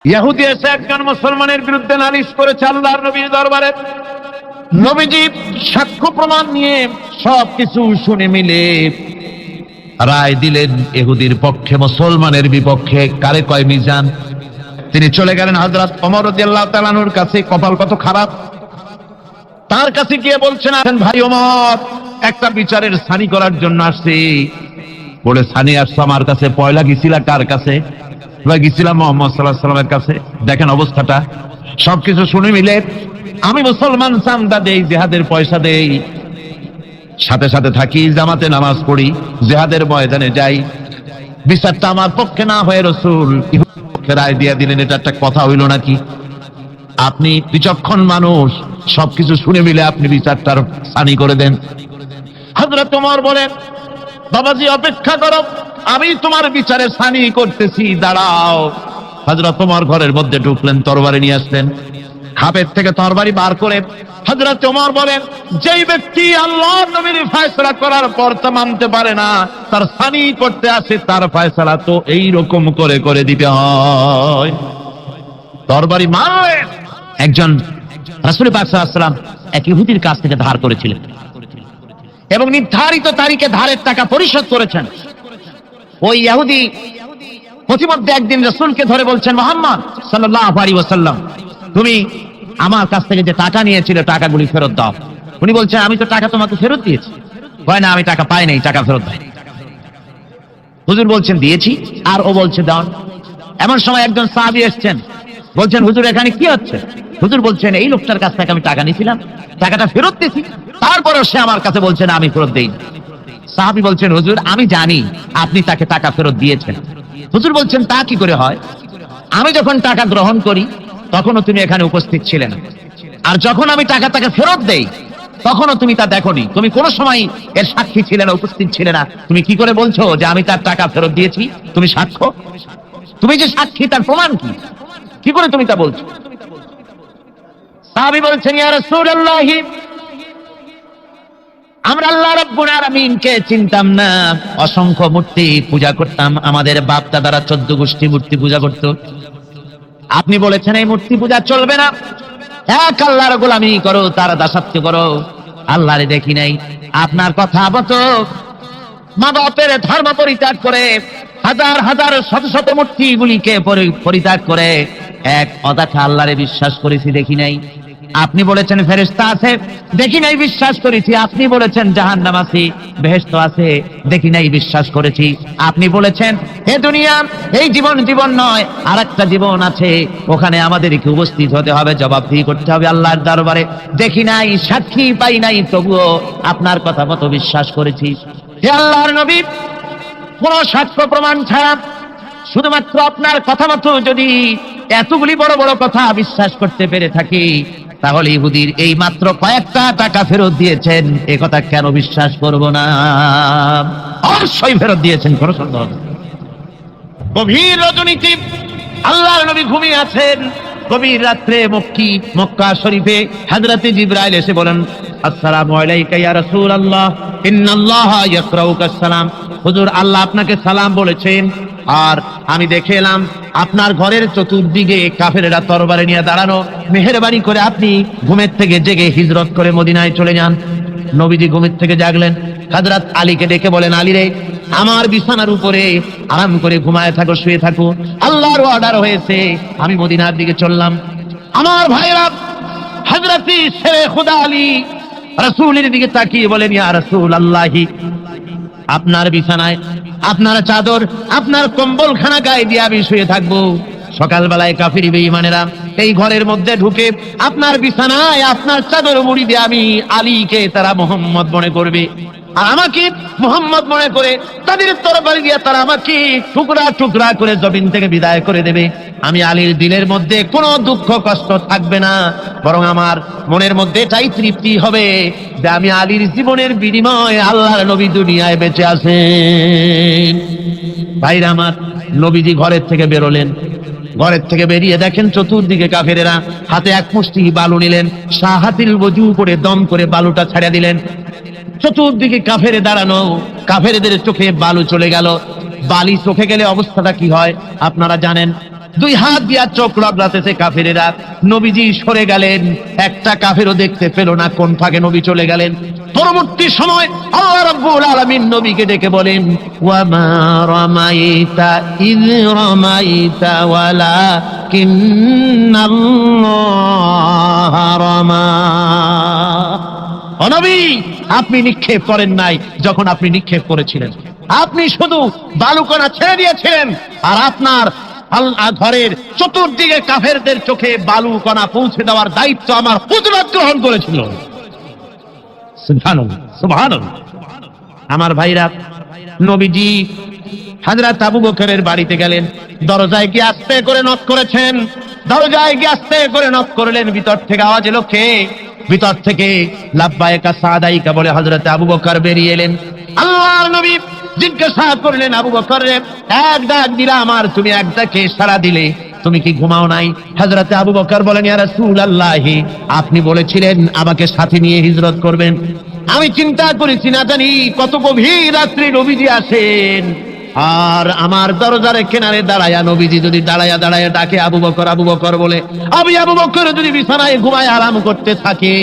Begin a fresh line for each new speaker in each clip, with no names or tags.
ইহুদি এসে একজন মুসলমানের বিরুদ্ধে নালিশ করেছে আল্লাহর নবীর দরবারে। নবীজি সাক্ষ্য প্রমাণ নিয়ে সবকিছু শুনে মিলে রায় দিলেন ইহুদির পক্ষে, মুসলমানের বিপক্ষে। কারে কয় মিজান। তিনি চলে গেলেন হযরত ওমর রাদিয়াল্লাহু তাআলা আনহুর কাছে। কপাল কত খারাপ, তার কাছে গিয়ে বলছেন, ভাই ওমর, একটা বিচারের ছানি করার জন্য আসছি। বলে, ছানি আসছো আমার কাছে? পয়লা গেছিলা কার কাছে? গেছিলাম মুহাম্মদ সাল্লাল্লাহু আলাইহি ওয়াসাল্লামের কাছে। দেখেন অবস্থাটা। সবকিছু শুনে মিলে আমি মুসলমান, চান্দা দেই, জিহাদের পয়সা দেই, সাথে সাথে থাকি, জামাতে নামাজ পড়ি, জিহাদের ময়দানে যাই। বিচারটা আমার পক্ষে না হয়ে রাসূল ইহুদির পক্ষে রায় দিয়ে দিলেন। এটা একটা কথা হইল নাকি? আপনি বিচক্ষণ মানুষ, সবকিছু শুনে মিলে আপনি বিচারটার ছানি করে দেন। হযরত ওমর বলেন, বাবাজি অপেক্ষা করো, আমি তোমার বিচারে ছানি করতেছি, দাঁড়াও। হযরত ওমর ঘরের মধ্যে ঢুকলেন, তরবারি নিয়ে আসলেন, খাপের থেকে তরবারি বার করে হযরত ওমর বলেন, যেই ব্যক্তি আল্লাহর নবীর ফয়সালা করার পর তা মানতে পারে না, তার ছানি করতে আসে, তার ফয়সালা তো এই রকম করে করে দিতে হয়। তরবারি মারলেন। একজন রাসূল পাক সাল্লাল্লাহু আলাইহি ওয়াসাল্লাম এক ইহুদির কাছ থেকে ধার করেছিলেন এবং নির্ধারিত তারিখে ধারের টাকা পরিশোধ করেছেন। ওই ইহুদি প্রতিমধ্যে একদিন রাসূলকে ধরে বলছেন, মুহাম্মদ সাল্লাল্লাহু আলাইহি ওয়াসাল্লাম, তুমি আমার কাছ থেকে যে টাকা নিয়েছিলে টাকাগুলি ফেরত দাও। উনি বলছেন, আমি তো টাকা তোমাকে ফেরত দিয়েছি। কয় না, আমি টাকা পাই নাই, টাকা ফেরত দাও। হুজুর বলছেন দিয়েছি, আর ও বলছে দাও। এমন সময় একজন সাহাবী এসেছেন, বলছেন, হুজুর এখানে কি হচ্ছে? হুজুর বলছেন, এই লোকটার কাছ থেকে আমি টাকা নিয়েছিলাম, টাকাটা ফেরত দিয়েছি, তারপরেও সে আমার কাছে বলছেন আমি ফেরত দেইনি। সাহাবী বলছেন, হুজুর আমি জানি আপনি তাকে টাকা ফেরত দিয়েছেন। হুজুর বলছেন, তা কি করে হয়? আমি যখন টাকা গ্রহণ করি তখনও তুমি এখানে উপস্থিত ছিলে না, আর যখন আমি টাকা তাকে ফেরত দেই তখনও তুমি তা দেখোনি, তুমি কোনো সময় এর সাক্ষী ছিলে না, উপস্থিত ছিলে না। তুমি কি করে বলছো যে আমি তার টাকা ফেরত দিয়েছি? তুমি সাক্ষ্য, তুমি যে সাক্ষী, তার প্রমাণ কি? কি করে তুমি তা বলছো? সাহাবী বলছেন, ইয়া রাসূলুল্লাহ, আমরা আল্লাহ রাব্বুল আলামিনকে চিনতাম না, অসংখ্য মূর্তি পূজা করতাম, আমাদের বাপ দাদারা 14 গোষ্ঠী মূর্তি পূজা করত। আপনি বলেছেন এই মূর্তি পূজা চলবে না, এক আল্লাহর গোলামি করো, তার দাসত্ব করো। আল্লাহরে দেখি নাই। আপনার কথা মতো মা বাপের ধর্ম পরিত্যাগ করে, হাজার হাজার শত শত মূর্তিগুলিকে পরিত্যাগ করে এক অদাখা আল্লাহরে বিশ্বাস করেছি, দেখি নাই। আপনি বলেছেন ফেরেশতা আছে, দেখি নাই, বিশ্বাস করেছি। আপনি বলেছেন জাহান্নাম আছে, বেহেশত আছে, দেখি নাই, বিশ্বাস করেছি। আপনি বলেছেন হে দুনিয়া, এই জীবন জীবন নয়, আরেকটা জীবন আছে, ওখানে আমাদেরকে উপস্থিত হতে হবে, জবাবদিহি করতে হবে আল্লাহর দরবারে। দেখি নাই, সাক্ষী পাই নাই, তবুও আপনার কথা মতো বিশ্বাস করেছি। হে আল্লাহর নবী, কোন সাক্ষ্য প্রমাণ ছাড়া শুধুমাত্র আপনার কথা মতো যদি এতগুলি বড় বড় কথা বিশ্বাস করতে পেরে থাকি, তাহলে ইহুদির এই মাত্র কয়েকটা টাকা ফেরত দিয়েছেন, এ কথা কেন বিশ্বাস করব না? অবশ্যই ফেরত দিয়েছেন, কোনো সন্দেহ নেই। গভীর রজনীতে আল্লাহর নবী ঘুমিয়ে আছেন। গভীর রাত্রে মক্কা শরীফে হযরতে জিবরাইল এসে বলেন, আসসালামু আলাইকা ইয়া রাসূলুল্লাহ, ইন্নাল্লাহা ইয়াকরাউকা সালাম। হুজুর, আল্লাহ আপনাকে সালাম বলেছেন। আর আমি দেখে এলাম আপনার ঘরের চতুর্দিকে কাফেরেরা তরবারি নিয়ে দাঁড়ানো। মেহেরবানি করে আপনি ঘুমের থেকে জেগে হিজরত করে মদিনায় চলে যান। নবীজি ঘুমের থেকে জাগলেন, হযরত আলীকে ডেকে বলেন, আলী রে, আমার বিছানার উপরে আরাম করে ঘুমায় থাকো, শুয়ে থাকো, আল্লাহর অর্ডার হয়েছে, আমি মদিনার দিকে চললাম। আমার ভাইরা, হযরত শেরে খুদা আলী রাসূলের দিকে তাকিয়ে বলেন, ইয়া রাসূলুল্লাহ, আপনার বিছানায় আপনার চাদর, আপনার কম্বলখানা গায়ে দিয়ে আমি শুয়ে থাকবো। সকালবেলায় কাফির বেঈমানেরা এই ঘরের মধ্যে ঢুকে আপনার বিছানায় আপনার চাদর মুড়ি দিয়ে আমি আলীকে তারা মুহাম্মদ মনে করবে, আর আমাকে মুহাম্মদ মনে করে তাদের তরবারি দিয়ে তারা আমাকে টুকরা টুকরা করে জমিন থেকে বিদায় করে দেবে। আমি আলীর দিলের মধ্যে কোনো দুঃখ কষ্ট থাকবে না, বরং আমার মনের মধ্যে এটাই তৃপ্তি হবে যে আমি আলীর জীবনের বিনিময়ে আল্লাহর নবী দুনিয়ায় বেঁচে আছেন। ভাইরা আমার, নবীজি ঘরের থেকে বেরোলেন। ঘরের থেকে বেরিয়ে দেখেন চতুর্দিকে কাফেরেরা। হাতে এক মুষ্টি বালু নিলেন, সাহাতিল ওযু করে দম করে বালুটা ছাড়া দিলেন। চতুর্দিকে কাফেরে দাঁড়ানো, কাফেরদের চোখে বালু চলে গেল। বালি চোখে গেলে অবস্থাটা কি হয় আপনারা জানেন। দুই হাত দিয়া চোখ রগড়াতেছে কাফেরেরা। নবীজি সরে গেলেন, একটা কাফেরও দেখতে পেল না কোন ফাঁকে নবী চলে গেলেন। পরবর্তী সময় আল্লাহ রাব্বুল আলামিন নবীকে ডেকে বলেন, ওয়া মা রামাইতা ইয রামাইতা ওয়ালাকিন্নাল্লাহা রামা। ও নবী, আপনি নিক্ষেপ করেন নাই যখন আপনি নিক্ষেপ করেছিলেন, আপনি শুধু বালুকণা ছেড়ে দিয়েছিলেন, আর আপনার ঘরের চতুর্দিকে কাফেরদের চোখে বালুকণা পৌঁছে দেওয়ার দায়িত্ব আমার কুদরত গ্রহণ করেছিল। সুবহানাল্লাহ, সুবহানাল্লাহ। আমার ভাইরা, নবীজি হযরত আবু বকরের বাড়িতে গেলেন, দরজায় গিয়ে আস্তে করে নক করেছেন। দরজায় গিয়ে আস্তে করে নক করলেন, ভিতর থেকে আওয়াজ এলো, কে? ভিতর থেকে লাব্বাইকা সাদাইকা বলে হযরত আবু বকর বেরিয়ে এলেন। আল্লাহর নবী জিজ্ঞাসা করলেন, আবু বকর রে, এক ডাক দিলাম আর তুমি এক ডাকে সাড়া দিলে, তুমি কি ঘুমাও নাই? হযরত আবু বকর বলেন, ইয়া রাসূলুল্লাহ, আপনি বলেছিলেন আমাকে সাথে নিয়ে হিজরত করবেন। আমি চিন্তা করেছি না জানি কত গভীর রাত্রি নবীজি আসেন, আর আমার দরজার কিনারে দাঁড়ায়া নবীজি যদি দাঁড়ায়া দাঁড়ায়া ডাকে আবু বকর আবু বকর বলে, আমি আবু বকর যদি বিছানায় ঘুমায় আরাম করতে থাকে,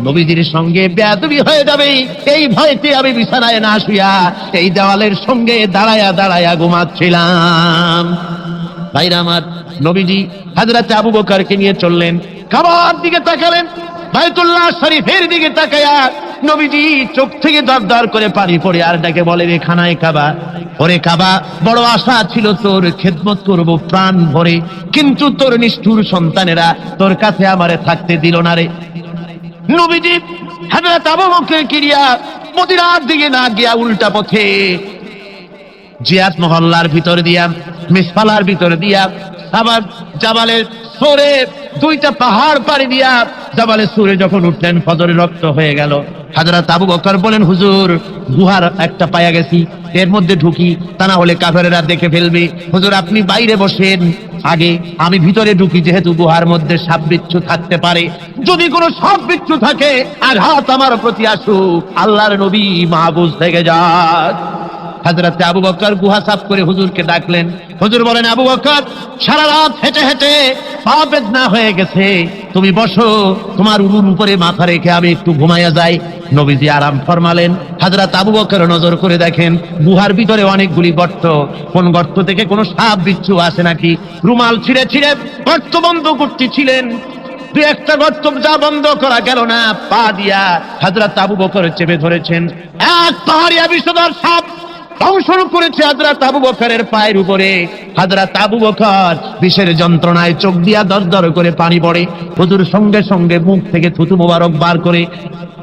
নবীজির সঙ্গে বেয়াদবি হয়ে যাবে, এই ভয়তে আমি বিছানায় না শুয়া এই দেওয়ালের সঙ্গে দাঁড়ায়া দাঁড়ায়া ঘুমাচ্ছিলাম। ভাইরা আমার, নবীজি হযরত আবু বকরকে নিয়ে চললেন, কাবার দিকে তাকালেন, বাইতুল্লাহ শরীফের দিকে তাকায়া নবীজি চোখ থেকে দরদর করে পানি পড়ে আর ডাকে বলে, রে খানায় কাবা, ওরে কাবা, বড় আশা ছিল তোর খেদমত করব প্রাণ ভরে, কিন্তু তোর নিষ্ঠুর সন্তানেরা তোর কাছে আমারে থাকতে দিল না রে। নবীজি হযরত আবু বকরকে নিয়ে মদিনার দিকে না গিয়া উল্টা পথে জিয়াদ মহল্লার ভিতর দিয়া, মিসফালার ভিতর দিয়া, আবার জাবালের সরে দুইটা পাহাড় পাড়ি দিয়া জাবালে সুরে যখন উঠলেন, ফজরে রক্ত হয়ে গেল। হযরত আবু বকর বলেন, হুজুর, গুহার একটা পায়া গেছি, এর মধ্যে ঢুকি, তা না হলে কাফেরেরা দেখে ফেলবে। হুজুর, আপনি বাইরে বসেন, আগে আমি ভিতরে ঢুকি, যেহেতু গুহার মধ্যে সাপ বিচ্ছু থাকতে পারে, যদি কোনো সাপ বিচ্ছু থাকে আঘাত আমার প্রতি আসুক, আল্লাহর নবী মাহফুজ থেকে যাক। হযরত আবু বকর গুহা সাফ করে হুজুরকে ডাকলেন। হুজুর বলেন, আবু বকর, সারা রাত হেঁটে হেঁটে পা বেদনা হয়ে গেছে, তুমি বসো, তোমার উরুর উপরে মাথা রেখে আমি একটু ঘুমাইয়া যাই। নবীজি আরাম ফরমালেন। হযরত আবু বকর নজর করে দেখেন গুহার ভিতরে অনেকগুলি গর্ত, কোন গর্ত থেকে কোনো সাপ বিচ্ছু আসে নাকি। রুমাল ছিঁড়ে ছিঁড়ে গর্ত বন্ধ করতেছিলেন, দু একটা গর্ত যা বন্ধ করা গেল না, পা দিয়া হযরত আবু বকর চেপে ধরেছেন। এক পাহাড়িয়া বিষধর সাপ ধ্বংসন করেছে হযরত আবু বকরের পায়ের উপরে। হযরত আবু বকর বিষের যন্ত্রণায় চোখ দিয়া দরদর করে পানি পড়ে। হুজুর সঙ্গে সঙ্গে মুখ থেকে থুতু মোবারক বার করে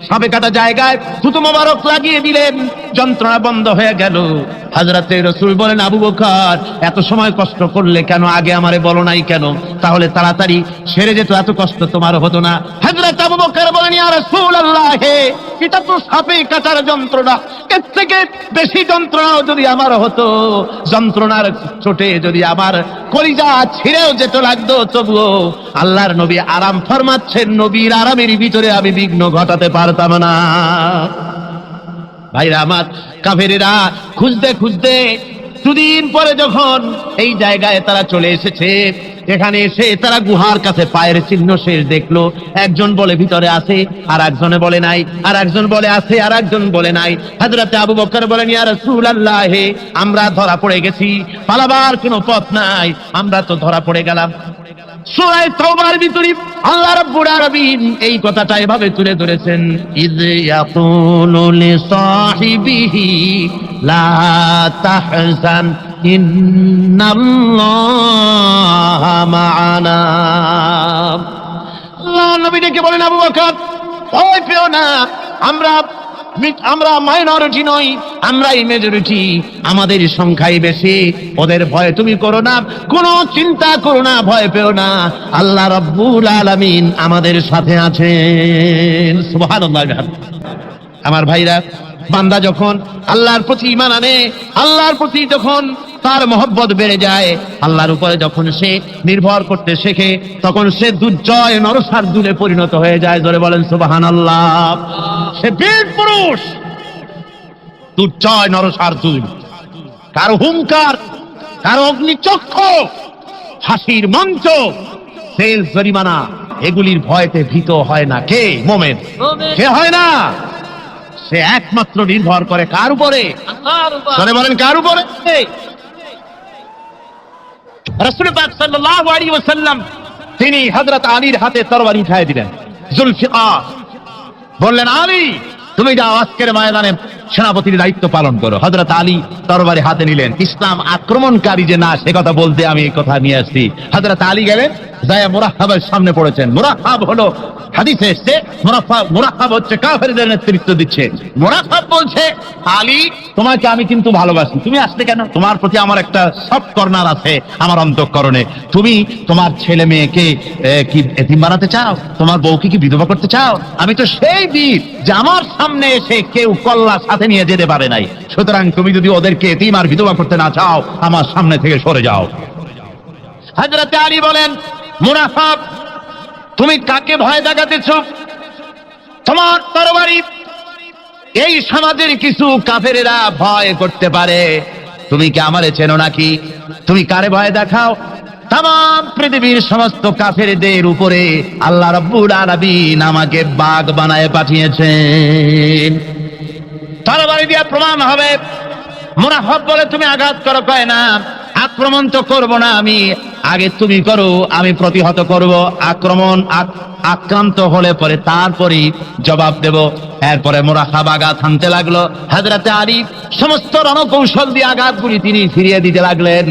সাপে কাটা জায়গায় থুতু মোবারক লাগিয়ে দিলেন, যন্ত্রণা বন্ধ হয়ে গেল। হযরতে রাসূল বলেন, আবু বকর, এত সময় কষ্ট করলে কেন? আগে আমারে বলো নাই কেন? তাহলে তাড়াতাড়ি সেরে যেত, এত কষ্ট তোমার হতো না। হযরত আবু বকর বলেন, ইয়া রাসূলুল্লাহ, এটা তো সাপে কাটার যন্ত্রণা, এর থেকে বেশি যন্ত্রণাও যদি আমার হতো, যন্ত্রণার চোটে যদি আমার কলিজা ছিঁড়েও যেতে লাগতো, তবুও আল্লাহর নবী আরাম ফরমাচ্ছেন, নবীর আরামের ভিতরে আমি বিঘ্ন ঘটাতে পারতাম না। ভাইরা আমার, কাফেরেরা খুঁজতে খুঁজতে দুদিন পরে যখন এই জায়গায় তারা চলে এসেছে, এখানে এসে তারা গুহার কাছে পায়ের চিহ্ন শেষ দেখলো। একজন বলে ভিতরে আছে, আর একজনে বলে নাই, আর একজন বলে আছে, আর একজন বলে নাই। হযরত আবু বকর বলেন, ইয়া রাসূলুল্লাহ, আমরা ধরা পড়ে গেছি, পালাবার কোনো পথ নাই, আমরা তো ধরা পড়ে গেলাম। সূরা তাওবার ভিতরে আল্লাহ রাব্বুল আলামিন এই কথাটা এভাবে তুলে ধরেছেন, ইয ইয়াকুলু লিসাহিবিহি লা তাহজান ইন্নাল্লাহা মা'ানা। আল্লাহ নবী ডেকে বলেন, আবু বকর, ভয় পেও না, আমরা মাইনরিটি নই, আমরাই মেজরিটি, আমাদের সংখ্যাই বেশি, ওদের ভয় তুমি করো না, কোনো চিন্তা করো না, ভয় পেও না, আল্লাহ রাব্বুল আলামিন আমাদের সাথে আছেন। সুবহানাল্লাহ। আমার ভাইরা, বান্দা যখন আল্লাহর প্রতি ঈমান আনে, আল্লাহর প্রতি যখন তার মহব্বত বেড়ে যায়, আল্লাহর উপরে যখন সে নির্ভর করতে শেখে, তখন সে দুর্জয় নরসার্দুলে পরিণত হয়ে যায়। জোরে বলেন সুবহানাল্লাহ। সে বীর পুরুষ, দুর্জয় নরসার্দুল, কারো হুঙ্কার, কারো অগ্নিচক্ষু ফাঁসির মঞ্চ, জেল, জরিমানা, এগুলির ভয়তে ভীত হয় না কে? মোমেন। কে হয় না? সে একমাত্র নির্ভর করে কার উপরে? চলে বলেন কার উপরে? রাসূল পাক সাল্লাল্লাহু আলাইহি ওয়াসাল্লাম তিনি হযরত আলীর হাতে তরবারি উঠায় দিলেন। জুলফিকার বললেন, আলী তুমি যাও আজকের ময়দানে সেনাপতির দায়িত্ব পালন করো। হযরত আলী তরবারি হাতে নিলেন। ইসলাম আক্রমণকারী যে না সে কথা বলতে আমি এই কথা নিয়ে আসছি। হযরত আলী গেলেন, যায় মুরাহহাবের সামনে পড়েছেন। মুরাহহাব হলো হাদিসে এসেছে, মুরাহহাব হচ্ছে কাফেরদের নেতৃত্ব দিচ্ছে। মুরাহহাব বলছে, আলী তোমাকে আমি কিন্তু ভালোবাসি, তুমি আসলে কেন? তোমার প্রতি আমার একটা সফট কর্নার আছে আমার অন্তঃকরণে। তুমি তোমার ছেলে মেয়েকে কি এতিম বানাতে চাও? তোমার বউকে কি বিধবা করতে চাও? আমি তো সেই বীর যে আমার সামনে এসে কেউ কল্লা সাথে নিয়ে যেতে পারে নাই। সুতরাং তুমি যদি ওদেরকে এতিম আর বিধবা করতে না চাও, আমার সামনে থেকে সরে যাও। হযরত আলী বলেন, মুনাফিক তুমি কাকে ভয় দেখাতেছ? তোমার তরবারি এই সমাজের কিছু কাফেরেরা ভয় করতে পারে, তুমি কি আমারে চেনো নাকি? তুমি কারে ভয় দেখাও? তাম পৃথিবীর সমস্ত কাফেরদের উপরে আল্লাহ রাব্বুল আলামিন আমাকে বাগ বানায় পাঠিয়েছেন। তরবারি দিয়ে প্রমাণ হবে। মুনাফিক বলে, তুমি আঘাত করো। কয় না, আক্রমণ তো করব না আমি, আগে তুমি করো, আমি প্রতিহত করব। আক্রান্ত হলে পরে তারপরই জবাব দেব। এরপরে মুরাহহাব আঘাত হানতে লাগলো। হযরত আলী সমস্ত রণকৌশল দিয়ে আঘাতগুলি তিনি ফিরিয়ে দিতে লাগলেন।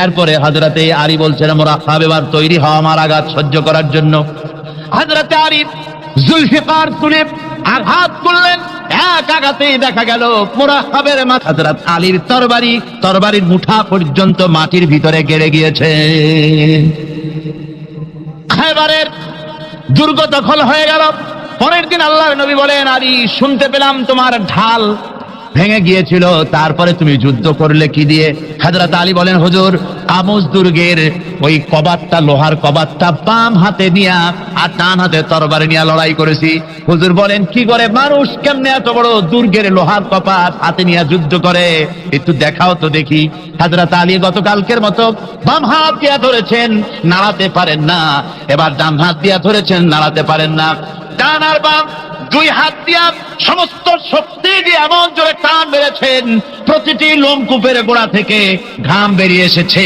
এরপরে হযরত আলী বলছেন, মুরাহহাব এবার তৈরি হও আমার আঘাত সহ্য করার জন্য। হযরত আলী জুলফিকার তুলে আঘাত করলেন। এক আঘাতেই দেখা গেল মুরাহহাবের মাথা হযরত আলীর তরবারির মুঠা পর্যন্ত মাটির ভিতরে গেড়ে গিয়েছে। খায়বারের দুর্গ দখল হয়ে গেল। পরের দিন আল্লাহর নবী বলেন, আলী শুনতে পেলাম তোমার ঢাল ভেঙে গিয়েছিল, তারপরে তুমি যুদ্ধ করলে কি দিয়ে? হযরত আলী বলেন, হুজুর আমুস দুর্গের ওই কবাটটা, লোহার কবাটটা বাম হাতে নিয়ে আর ডান হাতে তরবারি নিয়ে লড়াই করেছি। হুজুর বলেন, কি করে মানুষ কেমনে এত বড় দুর্গের লোহার কপাট হাতে নিয়ে যুদ্ধ করে? একটু দেখাও তো দেখি। হযরত আলী গতকালকের মতো বাম হাত দিয়ে ধরেছেন, নাড়াতে পারেন না। এবার ডান হাত দিয়ে ধরেছেন, নাড়াতে পারেন না। ডান আর বাম দুই হাত দিয়া সমস্ত শক্তি দিয়ে এমন জোরে টান মেরেছেন, প্রতিটি লোমকূপের গোড়া থেকে ঘাম বেরিয়ে এসেছে,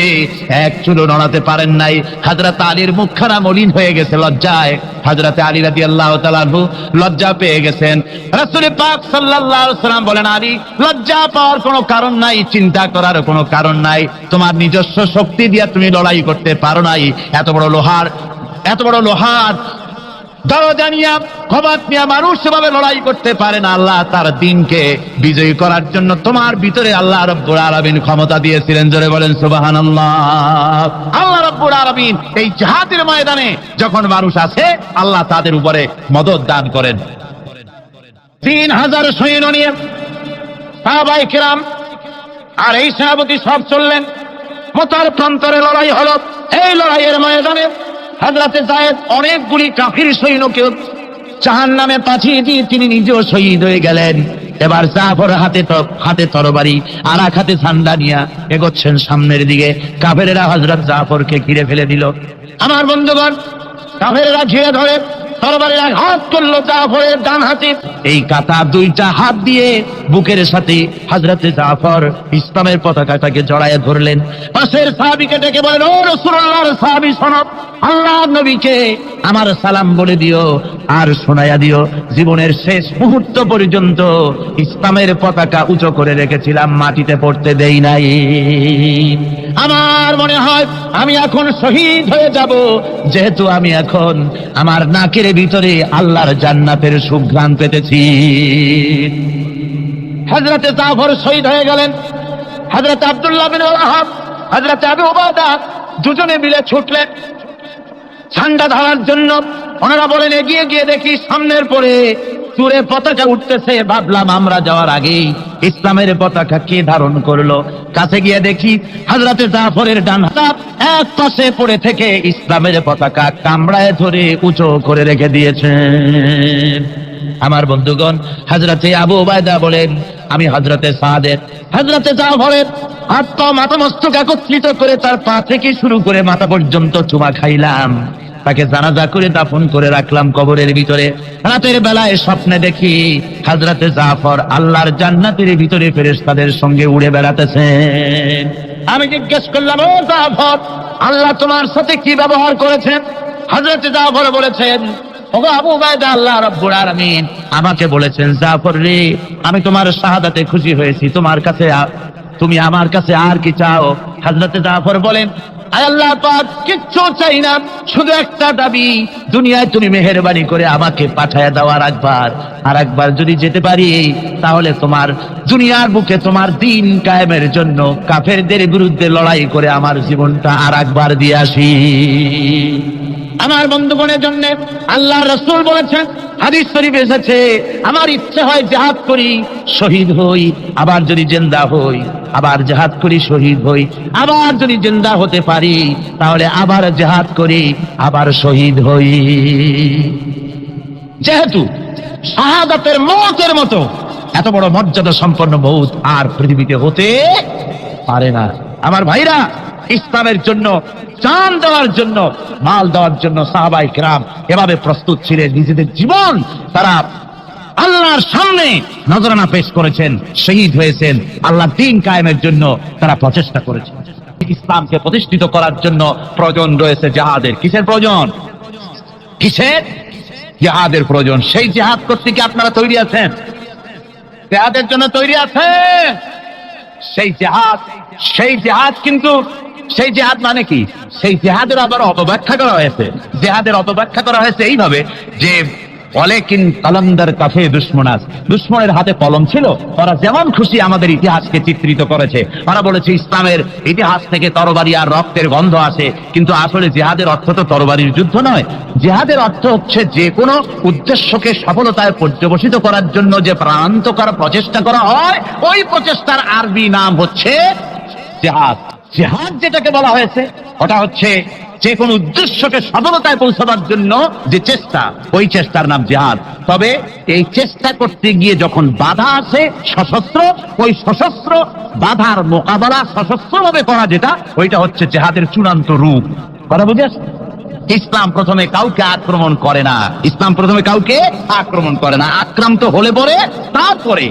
এক চুলও নড়াতে পারেন নাই। হযরত আলীর মুখখানা মলিন হয়ে গেছে লজ্জায়। হযরত আলী রাদিয়াল্লাহু তাআলা আনহু লজ্জা পেয়ে গেছেন। রাসূল পাক সাল্লাল্লাহু আলাইহি ওয়াসাল্লাম বলেন, আলী লজ্জা পাওয়ার কোনো কারণ নাই, চিন্তা করার কোনো কারণ নাই। তোমার নিজস্ব শক্তি দিয়ে তুমি লড়াই করতে পারো নাই। এত বড় লোহার দরজা নিয়ে, কবাট নিয়ে মানুষ সেভাবে লড়াই করতে পারে না। আল্লাহ তার দ্বীনকে বিজয়ী করার জন্য তোমার ভিতরে আল্লাহ রাব্বুল আলামিন ক্ষমতা দিয়েছিলেন। জোরে বলেন সুবহানাল্লাহ। আল্লাহ রাব্বুল আলামিন এই জিহাদের ময়দানে যখন মানুষ আছে, আল্লাহ তাদের উপরে মদদ দান করেন। 3000 সৈন্য নিয়ে সাহাবায়ে কেরাম আর এই সেনাপতি সব চললেন। মতার প্রান্তরে লড়াই হলো। এই লড়াইয়ের ময়দানে হযরতে যায়েদ অনেকগুলি কাফির সৈন্যকে জাহান্নামে পাঠিয়ে দিয়ে তিনি নিজেও শহীদ হয়ে গেলেন। এবার জাফর হাতে তরবারি আর এক হাতে ঝান্ডা নিয়ে এগোচ্ছেন সামনের দিকে। কাফেরেরা হযরত জাফরকে ঘিরে ফেলে দিল। আমার বন্ধুগণ, কাফেরেরা ঘিরে ধরে তরবারির আঘাত করলো জাফরের ডান হাতে। এই কাটা দুইটা হাত দিয়ে বুকের সাথে হযরতে জাফর ইসলামের পতাকাটাকে জড়ায় ধরলেন। পাশের সাহাবীকে ডেকে বলেন, ও রাসূলুল্লাহর সাহাবী শোনো, আল্লাহর নবীকে আমার সালাম বলে দিও আর শোনায়া দিও, জীবনের শেষ মুহূর্ত পর্যন্ত ইসলামের পতাকা উঁচু করে রেখেছিলাম, মাটিতে পড়তে দেই নাই। আমার মনে হয় আমি এখন শহীদ হয়ে যাব, যেহেতু আমি এখন আমার নাকের ভিতরে আল্লাহর জান্নাতের সুঘ্রাণ পেতেছি। হযরতে জাফর শহীদ হয়ে গেলেন। হযরত আব্দুল্লাহ বিন ওয়াহাব, হযরত আবু উবাদা দুজনে মিলে ছুটলেন ঝান্ডা ধরার জন্য। ওনারা বলেন, এগিয়ে গিয়ে দেখি সামনের পরে চূড়ে পতাকা উঠতেছে। ভাবলাম আমরা যাওয়ার আগেই ইসলামের পতাকা কে ধারণ করলো। কাছে গিয়ে দেখি হযরতে জাফরের ডান হাত এক পাশে পড়ে থেকে ইসলামের পতাকা কামড়ায় ধরে উঁচু করে রেখে দিয়েছেন। আমার বন্ধুগণ, হযরতে আবু উবাইদা বলেন, আমি হযরতে সাদের, হযরতে জাফরের হাত পা মাথা মস্তক একত্রিত করে তার পা থেকে শুরু করে মাথা পর্যন্ত চুমা খাইলাম। তাকে জানাজা করে দাফন করে রাখলাম কবরের ভিতরে। রাতের বেলায় স্বপ্নে দেখি হযরতে জাফর আল্লাহর জান্নাতের ভিতরে ফেরেশতাদের সঙ্গে উড়ে বেড়াতেছেন। আমি জিজ্ঞেস করলাম, ও জাফর, আল্লাহ তোমার সাথে কি ব্যবহার করেছেন? হযরতে জাফর বলেছেন, ওগো আবু উবাইদা, আল্লাহ রাব্বুল আলামিন আমাকে বলেছেন, জাফর রে, আমি তোমার শাহাদাতে খুশি হয়েছি, তুমি আমার কাছে আর কি চাও? হযরতে জাফর বলেন, আল্লাহ পাক, কিচ্ছু চাই না, শুধু একটা দাবি, দুনিয়ায় তুমি মেহেরবানি করে আমাকে পাঠায়া দাও আর একবার যদি যেতে পারি, তাহলে তোমার দুনিয়ার বুকে তোমার দিন কায়েমের জন্য কাফেরদের বিরুদ্ধে লড়াই করে আমার জীবনটা আর একবার দিয়ে আসি। আমার বন্ধুগণের জন্য আল্লাহ রাসূল বলেছেন, হাদিস শরীফে এসেছে, আমার ইচ্ছে হয় জিহাদ করি, শহীদ হই, আবার যদি জিন্দা হই, আবার জিহাদ করি, শহীদ হই, আবার যদি জিন্দা হতে পারি, তাহলে আবার জিহাদ করি, আবার শহীদ হই। যেহেতু শাহাদাতের মওতের মতো এত বড় মর্যাদা সম্পন্ন মওত আর পৃথিবীতে হতে পারে না। আমার ভাইরা, ইসলামের জন্য জান দেওয়ার জন্য, মাল দেওয়ার জন্য সাহাবায়ে কেরাম এভাবে প্রস্তুত ছিলেন। নিজেদের জীবন তারা আল্লাহর সামনে নজরানা পেশ করেছেন, শহীদ হয়েছেন। আল্লাহর দ্বীন কায়েমের জন্য তারা প্রচেষ্টা করেছেন। ইসলামকে প্রতিষ্ঠিত করার জন্য প্রয়োজন রয়েছে জিহাদের। কিসের প্রয়োজন? কিসের? জিহাদের প্রয়োজন। সেই জিহাদ করতে কি আপনারা তৈরি আছেন? জিহাদের জন্য তৈরি আছেন? সেই জিহাদ কিন্তু সেই জিহাদ মানে কি? সেই জিহাদের আবার অপব্যাখ্যা করা হয়েছে। জিহাদের অপব্যাখ্যা করা হয়েছে এইভাবে যে, ওয়ালাকিন কালান্দার কাফে দুশমনাস, দুশমনের হাতে কলম ছিল, ওরা যেমন খুশি আমাদের ইতিহাসকে চিত্রিত করেছে। ওরা বলেছে ইসলামের ইতিহাস থেকে তরবারি আর রক্তের গন্ধ আসে, কিন্তু আসলে জিহাদের অর্থ তো তরবারির যুদ্ধ নয়। জিহাদের অর্থ হচ্ছে যে কোনো উদ্দেশ্যকে সফলতায় পর্যবসিত করার জন্য যে প্রাণান্তকর প্রচেষ্টা করা হয়, ওই প্রচেষ্টার আরবি নাম হচ্ছে জিহাদ। জিহাদ যেটাকে বলা হয়েছে, ওটা হচ্ছে যে কোন উদ্দেশ্যকে সফলতায় পৌঁছাবার জন্য যে চেষ্টা, ওই চেষ্টার নাম জিহাদ। তবে এই চেষ্টা করতে গিয়ে যখন বাধা আসে সশস্ত্র, ওই সশস্ত্র বাধার মোকাবেলা সশস্ত্রভাবে করা যেটা, ওইটা হচ্ছে জিহাদের চূড়ান্ত রূপ। কথা বুঝেছ? ইসলাম প্রথমে কাউকে আক্রমণ করে না। ইসলাম প্রথমে কাউকে আক্রমণ করে না, আক্রান্ত হলে পরে তারপরে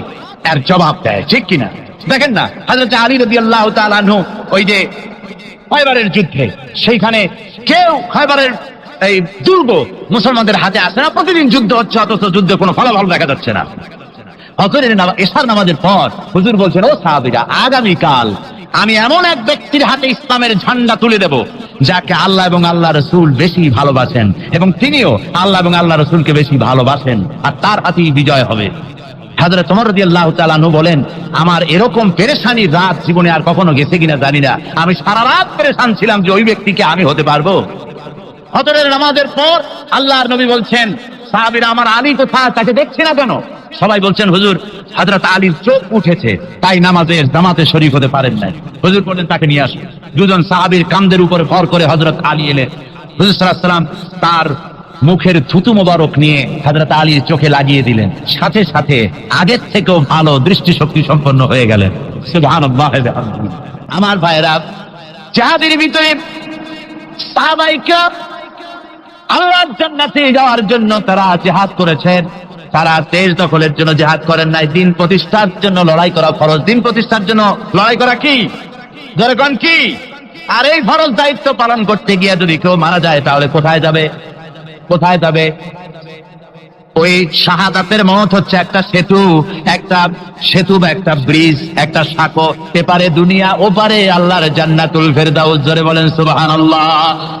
এর জবাব দেয়। ঠিক কিনা? দেখেন না, হযরত আলী রাদিয়াল্লাহু তাআলা আনহু ওই যে খয়বারের যুদ্ধে, সেইখানে কেউ খয়বারের এই দুর্গ মুসলমানদের হাতে আসে না, প্রতিদিন যুদ্ধ হচ্ছে, অথচ যুদ্ধে কোনো ফলাফল দেখা যাচ্ছে না। ফজরের এশার নামাজের পর হুজুর বলছেন, ও সাহাবীরা, আগামীকাল আমি এমন এক ব্যক্তির হাতে ইসলামের ঝান্ডা তুলে দেব, যাকে আল্লাহ এবং আল্লাহ রাসূল বেশি ভালোবাসেন, এবং তিনিও আল্লাহ এবং আল্লাহ রাসূলকে বেশি ভালোবাসেন, আর তার হাতেই বিজয় হবে। হযরত ওমর রাদিয়াল্লাহু তাআলা আনহু বলেন, আমার এরকম পেরেশানির রাত জীবনে আর কখনো গেছে কিনা জানি না। আমি সারা রাত পেরেশান ছিলাম যে ওই ব্যক্তিকে আমি হতে পারবো। ফজরের নামাজের পর আল্লাহর নবী বলছেন, সাহাবীরা, আমার আলী কোথায়, তাকে দেখছি না কেন? সবাই বলছেন, হুজুর, হযরত আলীর চোখ উঠেছে, তাই নামাজের জামাতে শরীক হতে পারেন না। হুজুর বললেন, তাকে নিয়ে আসুন। দুজন সাহাবীর কাঁধের উপরে ভর করে হযরত আলী এলেন। হুজুর সাল্লাল্লাহু আলাইহি ওয়াসাল্লাম তার মুখের থুতু মোবারক নিয়ে হযরত আলীর চোখে লাগিয়ে দিলেন। সাথে সাথে আগের থেকেও ভালো দৃষ্টিশক্তি সম্পন্ন হয়ে গেলেন। সুবহানাল্লাহ। আমার ভাইরা, জিহাদের ভিতরে সাহাবায়ে কেরাম আল্লাহর জান্নাতে যাওয়ার জন্য তারা জিহাদ করেছেন। তারা দেশ দখলের জন্য জিহাদ করেন নাই, দিন প্রতিষ্ঠার জন্য লড়াই করা ফরজ। দিন প্রতিষ্ঠার জন্য লড়াই করা কি? ধরে কোন কি? আর এই ফরজ দায়িত্ব পালন করতে গিয়ে যদি কেউ মারা যায়, তাহলে কোথায় যাবে? কোথায় যাবে? ওই শাহাদাতের মওত হচ্ছে একটা সেতু, বা একটা ব্রিজ, একটা সাঁকো। এপারে দুনিয়া, ওপারে আল্লাহর জান্নাতুল ফেরদাউস। জোরে বলেন সুবহানাল্লাহ।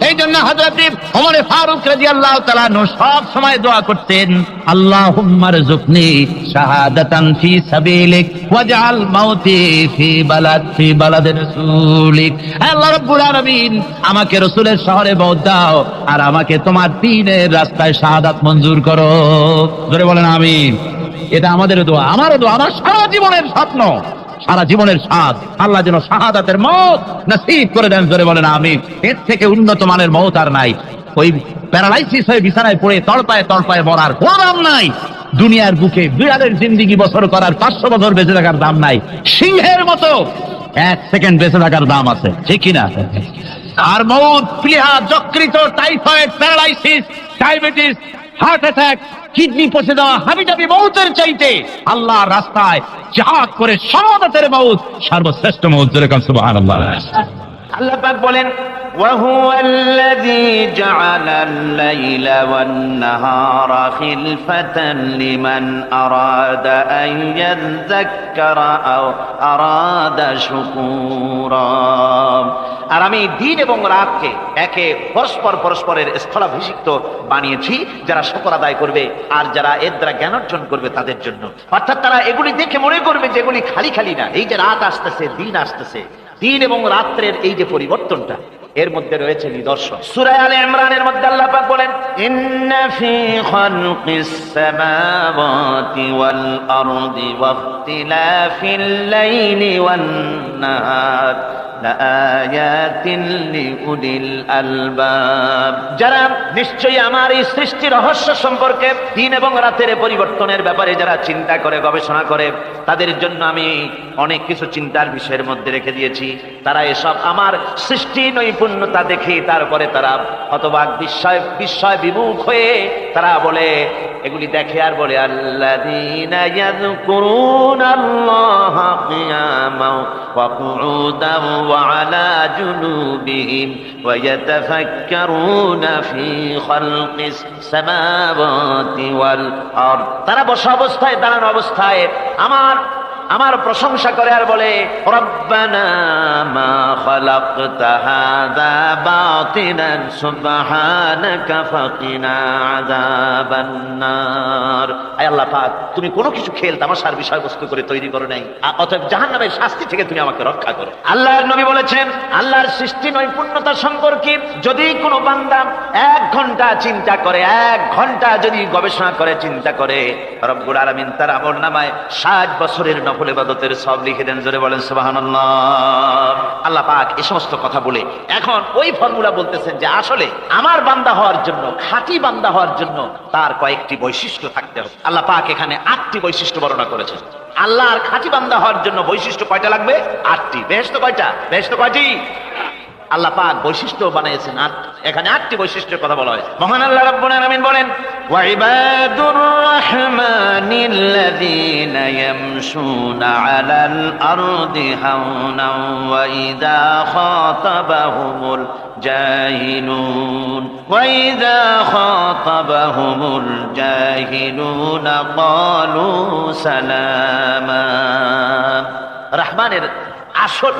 এই জন্য হযরত ওমর ফারুক রাদিয়াল্লাহু তাআলা আনহু সব সময় দোয়া করতেন, আল্লাহুম্মা রযুকনি শাহাদাতান ফি সাবিলিক ওয়াজআল মাউতি ফি বালাদি রাসূলিক। আল্লাহ রাব্বুল আলামিন, আমাকে রাসূলের শহরে মওত দাও, আর আমাকে তোমার দ্বীনের রাস্তায় শাহাদাত মঞ্জুর করো। জোরে বলেন আমিন। এটা আমাদের দোয়া, আমারও দোয়া, আমার সারা জীবনের স্বপ্ন, সারা জীবনের স্বাদ, আল্লাহ যেন শাহাদাতের মওত নসিব করে দেন। জোরে বলেন আমিন। এর থেকে উন্নত মানের মওত আর নাই। ওই প্যারালাইসিস হয়ে বিছানায় পড়ে তড়পায় তড়পায় মরার কোনো দাম নাই। দুনিয়ার বুকে বিড়ালের জিন্দিগি বছর করার 500 বছর বেঁচে থাকার দাম নাই, সিংহের মতো 1 সেকেন্ড বেঁচে থাকার দাম আছে, ঠিক কিনা? আর মৌত, প্লীহা, যকৃত, typhoid, paralysis, diabetes, heart attack, kidney পচে দেওয়া, হাবিজাবি মৌতের চাইতে আল্লাহর রাস্তায় জিহাদ করে শাহাদাতের মৌত সর্বশ্রেষ্ঠ মৌত। যেরকম সুবহানাল্লাহ। আল্লাহ পাক বলেন,
وهو الذي جعل الليل والنهار خلفة لمن أراد أن يذكر أو أراد شكورا। আর আমি দিন এবং রাতকে একে পরস্পরের স্থলাভিষিক্ত বানিয়েছি যারা শুকর আদায় করবে আর যারা এর দ্বারা জ্ঞান অর্জন করবে তাদের জন্য। অর্থাৎ তারা এগুলি দেখে মনে করবে যে এগুলি খালি খালি না, এই যে রাত আসতেছে, দিন আসতেছে, দিন এবং রাত্রের এই যে পরিবর্তনটা, এর মধ্যে রয়েছে নিদর্শন। সূরা আলে ইমরানের মধ্যে আল্লাহ পাক বলেন, ইন্না ফি খালকিস সামাওয়াতি ওয়াল আরদি ওয়াখতিলাফিল লাইলি ওয়ান নাহার লাআয়াতিন লিউলিল আলবাব। যারা নিশ্চয়ই আমার এই সৃষ্টি রহস্য সম্পর্কে, দিন এবং রাতের পরিবর্তনের ব্যাপারে যারা চিন্তা করে, গবেষণা করে, তাদের জন্য আমি অনেক কিছু চিন্তার বিষয়ের মধ্যে রেখে দিয়েছি। তারা এসব আমার সৃষ্টি নৈপুণ্যতা দেখে তারপরে তারা হতবাক, বিস্ময় বিমুখ হয়ে তারা বলে, এগুলি দেখে আর বলে, আল্লাযীনা ইয়াযকুরুনাল্লাহা কিয়ামান ওয়া কুউদান ওয়া আলা জুনুবিহিম ওয়া ইয়াতাফাক্কারুনা ফি খালকিস সামাওয়াতি ওয়াল আরদ। তারা বসা অবস্থায়, দাঁড়ানো অবস্থায় আমার প্রশংসা করে আর বলে, রব্বানা মা খালাকতা হাযা বাতিলান সুবহানাকা ফাকিনা আযাবান নার। আয় আল্লাহ পাক, তুমি কোনো কিছু খেল তামাশার বিষয়বস্তু করে তৈরি করো নাই, অতএব জাহান্নামের শাস্তি থেকে তুমি আমাকে রক্ষা করো। আল্লাহর নবী বলেছেন, আল্লাহর সৃষ্টি নৈপুণ্যতা সম্পর্কে যদি কোনো বান্দা 1 ঘন্টা চিন্তা করে, 1 ঘন্টা যদি গবেষণা করে, চিন্তা করে, রব্বুল আলামিন তার আমলনামায় 60 বছরের নফল ইবাদতের সব লিখে দেন। জোরে বলেন সুবহানাল্লাহ। আল্লাহ পাক এই সমস্ত কথা বলে এখন ওই ফর্মুলা বলতেছেন যে আসলে আমার বান্দা হওয়ার জন্য, খাঁটি বান্দা হওয়ার জন্য তার কয়েকটি বৈশিষ্ট্য থাকতে হবে। আল্লাহ পাক এখানে 8টি বৈশিষ্ট্য বর্ণনা করেছেন। আল্লাহর খাঁটি বান্দা হওয়ার জন্য বৈশিষ্ট্য কয়টা লাগবে? 8টি। বেহেশত কয়টা? বেহেশত কয়টি? আল্লাহ পাক বৈশিষ্ট্য বানিয়েছেন 8। এখানে 8টি বৈশিষ্ট্যের কথা বলা হয়েছে। মহান আল্লাহ রাব্বুল আলামিন বলেন, ওয়া ইবাদুর রাহমানিল্লাযীনা ইয়ামশুনা আলাল আরদি হাওনা ওয়া ইযা খাতাবাহুমুল জাহিলুন ক্বালু সালামা।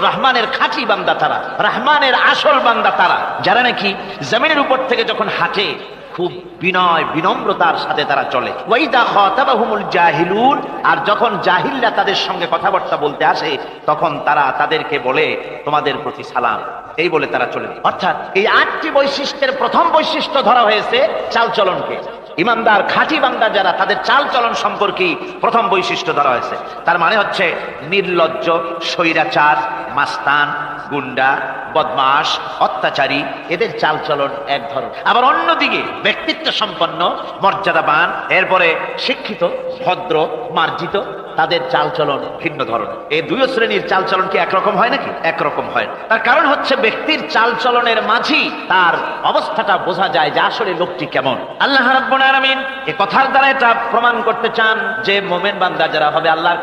রহমানের খাঁটি বান্দা তারা, রহমানের আসল বান্দা তারা, যারা নাকি জমিনের উপর থেকে যখন হাঁটে খুব বিনয় বিনম্রতার সাথে তারা চলে। ওয়াইদা খাতাবাহুমুল জাহিলুন, আর যখন জাহিলরা তাদের সঙ্গে কথাবার্তা বলতে আসে তখন তারা তাদেরকে বলে, তোমাদের প্রতি সালাম, এই বলে তারা চলে যায়। অর্থাৎ এই 8টি বৈশিষ্ট্যের প্রথম বৈশিষ্ট্য ধরা হয়েছে চালচলনকে। ইমানদার খাঁটি বান্দা যারা, তাদের চালচলন সম্পর্কে প্রথম বৈশিষ্ট্য ধরা হয়েছে। তার মানে হচ্ছে নির্লজ্জ, স্বৈরাচার, মাস্তান, গুন্ডা, বদমাশ, অত্যাচারী, এদের চালচলন এক ধরন। আবার অন্যদিকে ব্যক্তিত্ব সম্পন্ন, মর্যাদাবান, এরপরে শিক্ষিত, ভদ্র, মার্জিত, তাদের চালচলন ভিন্ন ধরনের। এই 2 শ্রেণীর চালচলন কি একরকম হয় নাকি? একরকম হয়। তার কারণ হচ্ছে ব্যক্তির চালচলনের মাঝেই তার অবস্থাটা বোঝা যায় যে আসলে লোকটি কেমন। আল্লাহ রাব্বুল আলামিন এই কথার দ্বারা এটা প্রমাণ করতে চান যে মুমিন বান্দা যারা হবে, আল্লাহর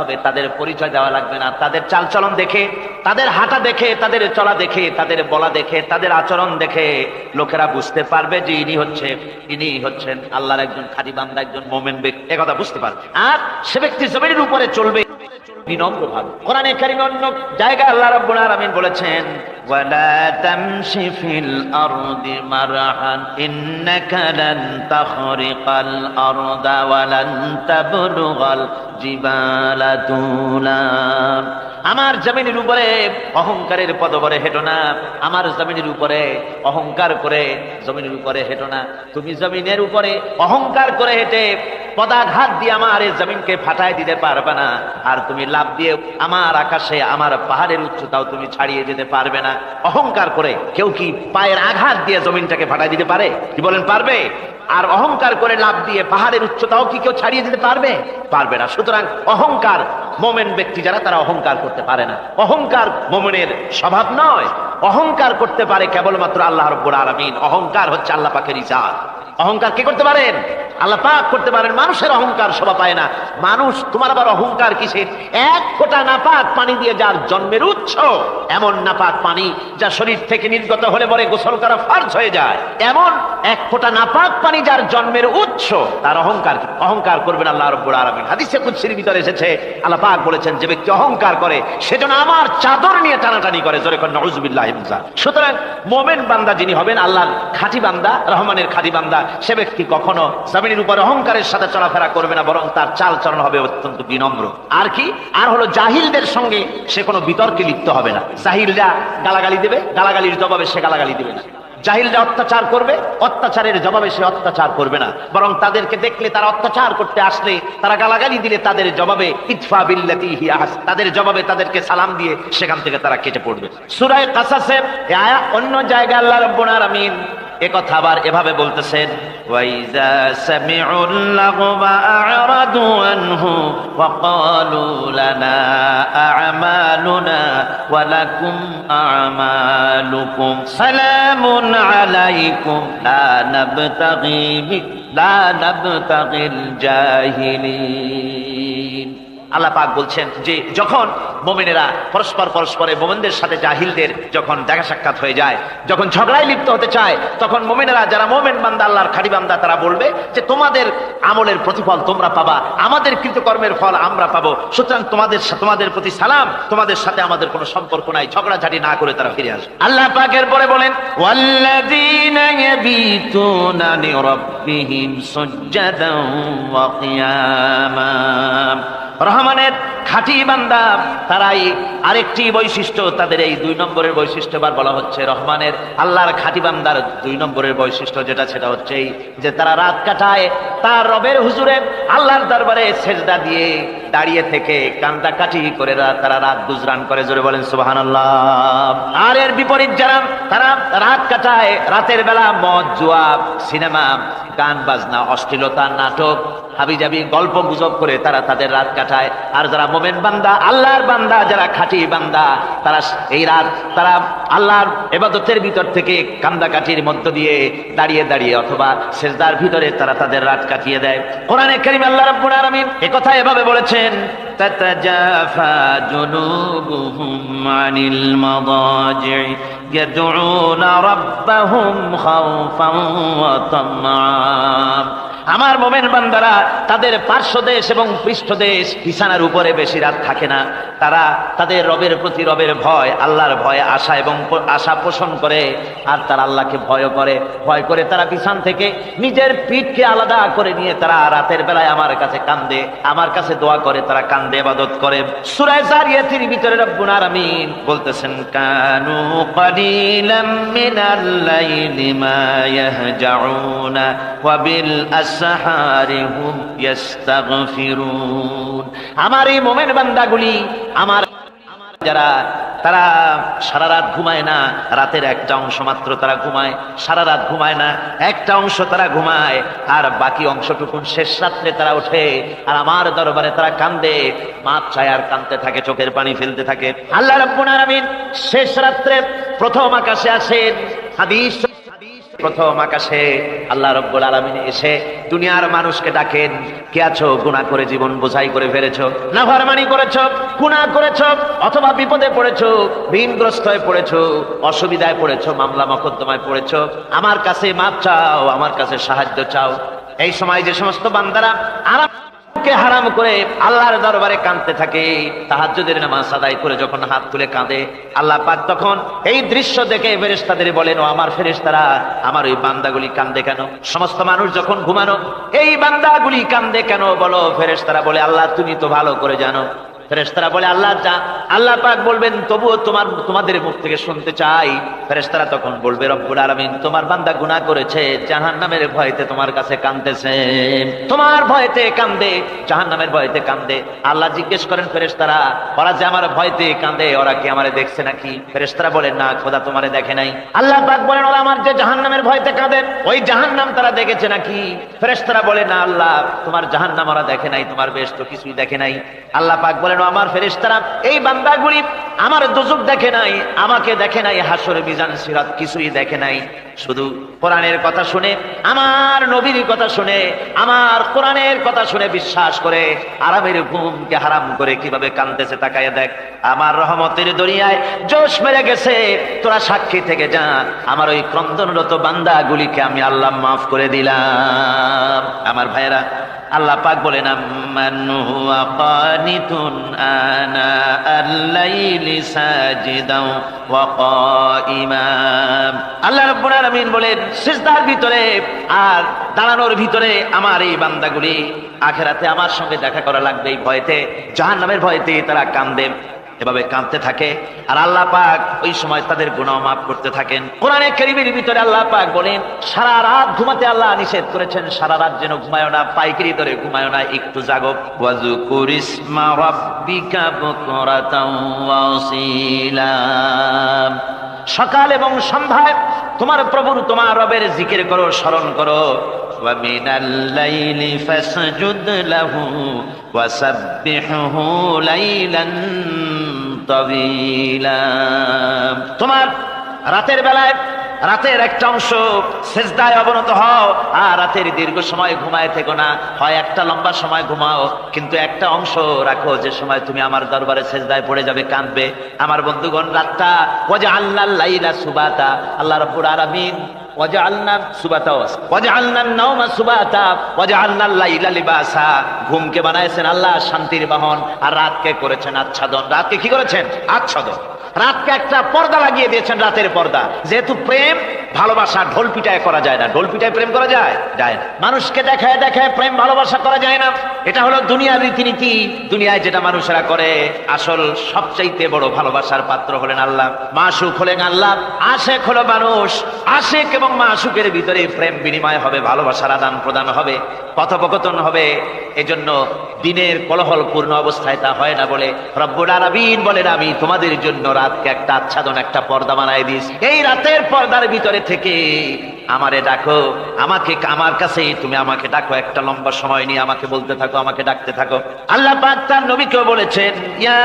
হবে, তাদের পরিচয় দেওয়া লাগবে না। তাদের চালচলন দেখে, তাদের হাঁটা দেখে, তাদের চলা দেখে, তাদের বলা দেখে, তাদের আচরণ দেখে লোকেরা বুঝতে পারবে যে ইনি হচ্ছেন আল্লাহর একজন খাঁটি বান্দা, একজন মুমিন ব্যক্তি, একথা বুঝতে পারবে। আর সে ব্যক্তি জমিনের উপরে চলবে বিনম্রভাবে। কোরআনে কারিমে অন্য জায়গায় আল্লাহ রাব্বুল আলামিন বলেছেন, ওয়ালা তামশি ফিল আরদি মারহান ইন্নাকা লান তাখরিকাল আরদা ওয়া লান তাবলুগাল জিবালা তুলা। আমার জমিনের উপরে অহংকারের পদবরে হেঁটো না, আমার জমিনের উপরে অহংকার করে জমিনের উপরে হেঁটো না। তুমি জমিনের উপরে অহংকার করে হেঁটে পদাঘাত দিয়ে আমার এই জমিনকে ফাটায় দিতে পারবে না, আর তুমি লাফ দিয়ে আমার আকাশে আমার পাহাড়ের উচ্চতাও তুমি ছাড়িয়ে যেতে পারবে না। অহংকার করে কেউ কি পায়ের আঘাত দিয়ে জমিনটাকে ফাটায় দিতে পারে? কি বলেন, পারবে? আর অহংকার করে লাফ দিয়ে পাহাড়ের উচ্চতাও কি কেউ ছাড়িয়ে দিতে পারবে? পারবে না। সুতরাং অহংকার, মোমেন ব্যক্তি যারা, তারা অহংকার করতে পারে না। অহংকার মোমেনের স্বভাব নয়। অহংকার করতে পারে কেবলমাত্র আল্লাহ রাব্বুল আলামিন। অহংকার হচ্ছে আল্লাহ পাকের ইজাত। অহংকার কে করতে পারেন? আল্লাহ পাক করতে পারেন। মানুষের অহংকার শোভা পায় না। মানুষ, তোমার আবার অহংকার কিসের? এক ফোঁটা নাপাক পানি দিয়ে যার জন্মের উৎস, এমন নাপাক পানি যা শরীর থেকে নির্গত হলে পরে গোসল করা ফরজ হয়ে যায়, এমন এক ফোঁটা নাপাক পানি যার জন্মের উৎস, তার অহংকার কি? অহংকার করবেন আল্লাহ রাব্বুল আলামিন। হাদিসে কুদসির ভিতরে এসেছে, আল্লাহ পাক বলেছেন, যে ব্যক্তি অহংকার করে সেজন্য আমার চাদর নিয়ে টানাটানি করে। জোরে করে নাউযুবিল্লাহি মিন যালিক। সুতরাং মোমেন বান্দা যিনি হবেন, আল্লাহর খাঁটি বান্দা, রহমানের খাঁটি বান্দা, সে ব্যক্তি কখনো জমিনের উপর অহংকারের সাথে চলাফেরা করবে না, বরং তার চাল চলন হবে অত্যন্ত বিনম্র। আর কি? আর হলো জাহিলদের সঙ্গে সে কোনো বিতর্কে লিপ্ত হবে না। জাহিলরা গালাগালি দেবে, গালাগালির জবাবে সে গালাগালি দেবে না। জাহিলরা অত্যাচার করবে, অত্যাচারের জবাবে সে অত্যাচার করবে না, বরং তাদেরকে দেখলে, তারা অত্যাচার করতে আসলে, তারা গালাগালি দিলে তাদের জবাবে ইতফা বিল্লাতি হিয়া আহসান, তাদের জবাবে তাদেরকে সালাম দিয়ে সেখান থেকে তারা কেটে পড়বে। সূরা কাসাসে এই আয়াত, অন্য জায়গায় আল্লাহ রাব্বুল আলামিন একথা আবার এভাবে বলতেছেন, ওয়াইজা সামিউল লাগবা আ'রাদু আনহু ওয়া ক্বালু লানা আ'মালুনা ওয়া লাকুম আ'মালুকুম সালামুন আলাইকুম লা নাবতাগিল জাহিলিন। আল্লাহ পাক বলছেন যে যখন মুমিনেরা পরস্পরে মুমিনদের সাথে জাহিলদের যখন দেখা সাক্ষাৎ হয়ে যায়, যখন ঝগড়ায় লিপ্ত হতে চায়, তখন মুমিনেরা যারা মুমিন বান্দা, আল্লাহর খাঁটি বান্দা, তারা বলবে যে তোমাদের আমলের প্রতিফল তোমরা পাবা, আমাদের কৃতকর্মের ফল আমরা পাবো, সুতরাং তোমাদের প্রতি সালাম, তোমাদের সাথে আমাদের কোনো সম্পর্ক নাই। ঝগড়াঝাটি না করে তারা ফিরে আসবে। আল্লাহ পাক এরপরে বলেন, ওয়াল্লাযীনা ইয়াবীতুনা লিরাব্বিহিম সুজদান ওয়া কিয়ামা। রহমানের খাঁটি বান্দা তারাই আরেকটি বৈশিষ্ট্য, তাদের এই 2 নম্বরের বৈশিষ্ট্য এবার বলা হচ্ছে। রহমানের, আল্লাহর খাঁটি বান্দার 2 নম্বরের বৈশিষ্ট্য যেটা, সেটা হচ্ছে যে তারা রাত কাটায় তার রবের হুজুরে, আল্লাহর দরবারে সেজদা দিয়ে দাঁড়িয়ে থেকে কান্দাকাটি করে তারা রাত গুজরান করে। জোরে বলেন সুবহানাল্লাহ। আর এর বিপরীত যারা, তারা রাত কাটায় রাতের বেলা মদ, জুয়া, সিনেমা, গান বাজনা, অশ্লীলতা, নাটক, হাবিজাবি, গল্প গুজব করে তারা তাদের রাত কাটায়। আর যারা মোমেন বান্দা, আল্লাহর বান্দা, যারা খাঁটি বান্দা, তারা এই রাত তারা আল্লাহর ইবাদতের ভিতর থেকে কান্দাকাটির মধ্য দিয়ে দাঁড়িয়ে দাঁড়িয়ে অথবা সেজদার ভিতরে তারা তাদের রাত কাটিয়ে দেয়। কোরআনে কারীম আল্লাহ রাব্বুল আলামিন একথা এভাবে বলেছেন, তাতাজাফা জুনুবুহুম আনিল মাদাজি ইয়াদউনা রাব্বাহুম খাওফান ওয়া তামআন। আমার মোমেন বান্দারা তাদের পার্শ্বদেশ এবং পৃষ্ঠদেশ, বিছানার উপরে বেশি রাত থাকে না। তারা তাদের রবের প্রতি, রবের ভয়, আল্লাহর ভয়, আশা এবং আশা পোষণ করে। আর তারা আল্লাহকে ভয় করে তারা বিছান থেকে নিজের পিঠকে আলাদা করে নিয়ে তারা রাতের বেলায় আমার কাছে কান্দে, আমার কাছে দোয়া করে, তারা কান্দে, ইবাদত করে। সূরা যারিয়াতের ভিতরে রব্বুল আলামিন বলতেছেন, কানু কালিলাম মিনাল লাইলি মা ইয়াহজাউনা ওয়া বিল আসহারিহুম ইস্তাগফিরুন। আমার এই মুমিন বান্দাগুলি, আমার যারা, তারা সারা রাত ঘুমায় না, রাতের একটা অংশ মাত্র তারা ঘুমায়, সারা রাত ঘুমায় না, একটা অংশ তারা ঘুমায়, আর বাকি অংশটুকুন শেষ রাত্রে তারা ওঠে আর আমার দরবারে তারা কান্দে, মাপ চায় আর কাঁদতে থাকে, চোখের পানি ফেলতে থাকে। আল্লাহ রাব্বুল আলামিন শেষ রাত্রে প্রথম আকাশে আসেন। হাদিস, প্রথম আকাশে আল্লাহ রাব্বুল আলামিন এসে দুনিয়ার মানুষকে ডাকেন, কে আছো? গুনাহ করে জীবন বোঝাই করে ফেলেছো, নাফরমানি করেছো, গুনাহ করেছো, অথবা বিপদে পড়েছো, ঋণগ্রস্ত হয়ে পড়েছো, অসুবিধায় পড়েছো, মামলা মকদ্দমায় পড়েছো, আমার কাছে মাপ চাও, আমার কাছে সাহায্য চাও। এই সময় যে সমস্ত বান্দারা কে হারাম করে আল্লাহর দরবারে কাঁদতে থাকে, তাহাজ্জুদের নামাজ আদায় করে যখন হাত তুলে কাঁদে, আল্লাহ পাক তখন এই দৃশ্য দেখে ফেরেশতাদের বলেন, ও আমার ফেরেশতারা, আমার ওই বান্দাগুলি কাঁদে কেন? সমস্ত মানুষ যখন ঘুমানো, এই বান্দাগুলি কাঁদে কেন বলো? ফেরেশতারা বলে, আল্লাহ তুমি তো ভালো করে জানো। ফেরেশতারা বলে আল্লাহ যা, আল্লাহ পাক বলবেন তবুও তোমাদের মুখ থেকে শুনতে চাই। ফেরেশতারা তখন বলবে রব্বুল আলামিন তোমার বান্দা গুনাহ করেছে, জাহান্নামের ভয়তে তোমার কাছে কাঁদতেছে, তোমার ভয়তে কান্দে, জাহান্নামের ভয়তে কান্দে। আল্লাহ জিজ্ঞেস করেন ফেরেশতারা ওরা যে আমার ভয়তে কান্দে ওরা কি আমারে দেখছে নাকি? ফেরেশতারা বলেন না খোদা তোমারে দেখে নাই। আল্লাহ পাক বলেন ওরা আমার যে জাহান্নামের ভয়তে কাঁদে ওই জাহান্নাম তারা দেখেছে নাকি? ফেরেশতারা বলে না আল্লাহ তোমার জাহান্নাম ওরা দেখে নাই, তোমার বেহেশত কিছুই দেখে নাই। আল্লাহ পাক বলেন ও আমার ফেরেশতারা এই বান্দাগুলি আমার দোজখ দেখে নাই, আমাকে দেখে নাই, হাসর মিজান সিরাত কিছুই দেখে নাই, শুধু কোরআনের কথা শুনে, আমার নবীর কথা শুনে, আমার কোরআনের কথা শুনে বিশ্বাস করে আরামের ঘুমকে হারাম করে কিভাবে কাঁদতেছে তাকায় দেখ। আমার রহমতের দরিয়ায় জোশ মেরে গেছে, তোরা সাক্ষী থেকে যা, আমার ওই ক্রন্দনরত বান্দাগুলিকে আমি আল্লাহ মাফ করে দিলাম। আমার ভাইয়েরা আল্লাহ পাক বলেন আম্মান হুয়া কানিতুন আনা আল-লাইলি সাজিদাও ওয়া কাইমা। আল্লাহ রাব্বুল আলামিন বলেন সিজদার ভিতরে আর দাঁড়ানোর ভিতরে আমার এই বান্দাগুলি আখিরাতে আমার সঙ্গে দেখা করা লাগবে এই ভয়তে, জাহান্নামের ভয়তে তারা কাঁদে, এভাবে কাঁদতে থাকে। আর আল্লাহ পাক ওই সময় তাদের গুনাহ মাফ করতে থাকেন। কোরআনে কারীমের ভিতরে আল্লাহ পাক বলেন সারা রাত ঘুমাতে আল্লাহ নিষেধ করেছেন, সারা রাত যেন ঘুমায়ো না, পাইকারি ধরে ঘুমায়ো না, একটু জাগো। ওয়াজকুর ইসমা রাব্বিকা বুকরাতাও ওয়া আসীলা। সকাল এবং সন্ধ্যায় তোমার প্রভুর তোমার রবের জিকির করো, স্মরণ করো। ওয়া মিনাল লাইলি ফাসজুদ লাহু ওয়া সাব্বিহহু লাইলান তাওয়িলা। তোমার রাতের বেলায় রাতের একটা অংশ সেজদায় অবনত হও, আর রাতের দীর্ঘ সময় ঘুমায় থেকো না, হয় একটা লম্বা সময় ঘুমাও কিন্তু একটা অংশ রাখো যে সময় তুমি আমার দরবারে সেজদায় পড়ে যাবে, কাঁদবে। আমার বন্ধুগণ রাতটা ওয়াজআলনাল লাইলা সুবাতা, আল্লাহ রাব্বুল আলামিন ওয়াজআলনা সুবাতা ওয়াজআলনান নাওমা সুবাতা ওয়াজআলনাল লাইলা লিবাসা, ঘুমকে বানাইছেন আল্লাহ শান্তির বাহন, আর রাতকে করেছেন আচ্ছাদন। রাতকে কি করেছেন? আচ্ছাদন। রাতকে একটা পর্দা লাগিয়ে দিয়েছেন, রাতের পর্দা। যেহেতু প্রেম ভালোবাসা ঢোল পিটায় করা যায় না, ঢোল পিটায় প্রেম করা যায় যায় না, মানুষকে দেখায় দেখায় প্রেম ভালোবাসা করা যায় না, এটা হলো দুনিয়ার রীতিনীতি। দুনিয়ায় যেটা মানুষেরা করে, আসল সবচাইতে বড় ভালোবাসার পাত্র হলেন আল্লাহ, মাসুক হলেন আল্লাহ, আশেক হলো মানুষ। আশেক এবং মাসুকের ভিতরে প্রেম বিনিময় হবে, ভালোবাসার আদান প্রদান হবে, কথোপকথন হবে। এজন্য দিনের কোলাহল পূর্ণ অবস্থায় তা হয় না বলে রব্বুল আলামিন বলেন আমি তোমাদের জন্য রাতকে একটা আচ্ছাদন, একটা পর্দা বানায় দিয়েছি। এই রাতের পর্দার ভিতরে থেকে আমারে ডাকো, আমাকে আমার কাছে তুমি আমাকে ডাকো, একটা লম্বা সময় নিয়ে আমাকে বলতে থাকো, আমাকে ডাকতে থাকো। আল্লাহ পাক তার নবীকেও বলেছেন ইয়া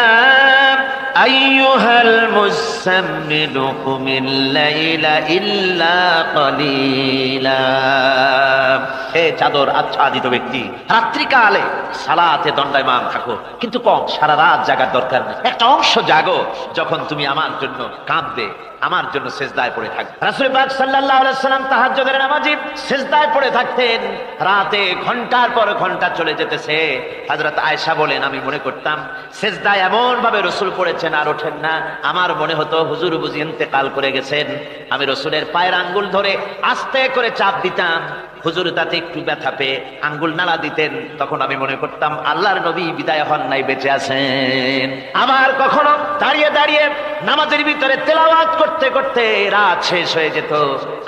আইয়ুহাল মুসাম্মিলু কুমিল লাইলা ইল্লা কালিলা। হে চাদর আচ্ছাদিত ব্যক্তি, রাত্রিকালে সালাতে দণ্ডায়মান থাকো, কিন্তু কম, সারা রাত জাগার দরকার নেই। একটা অংশ জাগো যখন তুমি আমার জন্য কাঁদবে, আমার জন্য সেজদায় পড়ে থাকবে। রাসূল পাক সাল্লাল্লাহু আলাইহি ওয়াসাল্লাম তাহাজ্জুদের নামাজে সেজদায় পড়ে থাকতেন, রাতে ঘন্টার পর ঘন্টা চলে যেতেছে। হযরত আয়েশা বলেন আমি মনে করতাম সেজদায় এমন ভাবে রাসূল পড়েছেন আর ওঠেন না, আমার মনে হতো হুজুর বুঝি ইন্তেকাল করে গেছেন। আমি রাসূলের পায়ের আঙ্গুল ধরে আস্তে করে চাপ দিতাম, হুজুর তাতে একটু ব্যথা পেয়ে আঙ্গুল নাড়া দিতেন, তখন আমি মনে করতাম আল্লাহর নবী বিদায় হন নাই, বেঁচে আছেন। আবার কখনো দাঁড়িয়ে দাঁড়িয়ে নামাজের ভিতরে তেলাওয়াত করতে করতে রাত শেষ হয়ে যেত,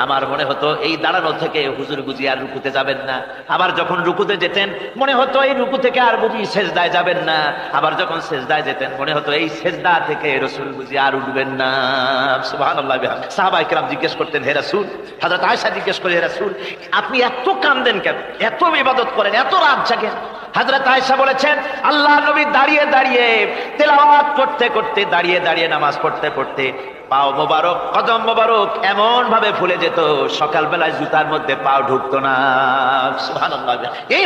আমার মনে হতো এই দাঁড়ানো থেকে হুজুর বুঝি আর রুকুতে যাবেন না। আবার যখন রুকুতে যেতেন মনে হতো এই রুকু থেকে আর বুঝি সেজদায় যাবেন না। আবার যখন সেজদায় যেতেন মনে হতো এই সেজদা থেকে রাসূল বুঝি আর উঠবেন না। সুবহানাল্লাহ। সাহাবায়ে কেরাম জিজ্ঞেস করতেন হে রাসূল, হযরত আয়েশা জিজ্ঞেস করে হে রাসূল আপনি এত কাঁদেন কেন, এত ইবাদত করেন, এত রাত জাগেন? হযরত আয়েশা বলেছেন আল্লাহ নবী দাঁড়িয়ে দাঁড়িয়ে তেলাওয়াত করতে করতে, দাঁড়িয়ে দাঁড়িয়ে নামাজ পড়তে পড়তে পাও মোবারক, কদম মোবারক এমন ভাবে ফুলে যেত সকালবেলায় জুতার মধ্যে পাও ঢুকতো না। সুবহানাল্লাহ। এই